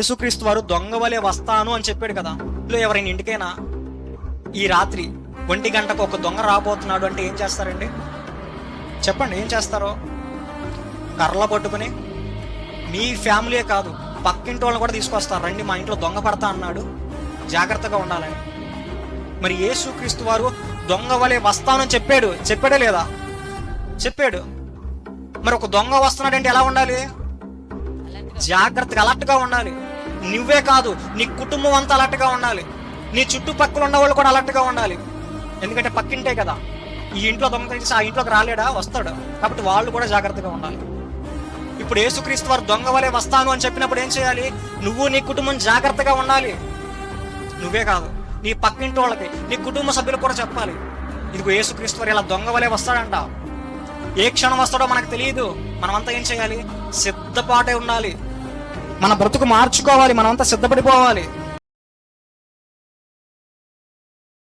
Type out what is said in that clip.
యేసుక్రీస్తు వారు దొంగ వలె వస్తాను అని చెప్పాడు కదా. ఎవరైనా ఇంటికైనా ఈ రాత్రి 1 గంటకు ఒక దొంగ రాబోతున్నాడు అంటే ఏం చేస్తారండి? చెప్పండి, ఏం చేస్తారో? కర్రలు పట్టుకుని మీ ఫ్యామిలీ కాదు, పక్కింటి వాళ్ళని కూడా తీసుకొస్తారు. రండి, మా ఇంట్లో దొంగ పడతా అన్నాడు, జాగ్రత్తగా ఉండాలని. మరి యేసుక్రీస్తు వారు దొంగ వలె వస్తానని చెప్పాడే లేదా? చెప్పాడు. మరి ఒక దొంగ వస్తున్నాడంటే ఎలా ఉండాలి? జాగ్రత్తగా అలర్ట్గా ఉండాలి. నువ్వే కాదు, నీ కుటుంబం అంతా అలర్ట్గా ఉండాలి. నీ చుట్టుపక్కల ఉన్న వాళ్ళు కూడా అలర్ట్గా ఉండాలి. ఎందుకంటే పక్కింటే కదా. ఈ ఇంట్లో దొంగ తీసి ఆ ఇంట్లోకి రాలేడా? వస్తాడు. కాబట్టి వాళ్ళు కూడా జాగ్రత్తగా ఉండాలి. ఇప్పుడు యేసుక్రీస్తు వారు దొంగ వలె వస్తాను అని చెప్పినప్పుడు ఏం చేయాలి? నువ్వు నీ కుటుంబం జాగ్రత్తగా ఉండాలి. నువ్వే కాదు, నీ పక్కింటి వాళ్ళకి, నీ కుటుంబ సభ్యులకు కూడా చెప్పాలి, ఇదిగో యేసుక్రీస్తు వారు ఇలా దొంగ వలె వస్తాడంట. ఏ క్షణం వస్తాడో మనకు తెలియదు. మనమంతా ఏం చేయాలి? సిద్ధపాటే ఉండాలి. మన బ్రతుకు మార్చుకోవాలి. మనమంతా సిద్ధపడిపోవాలి.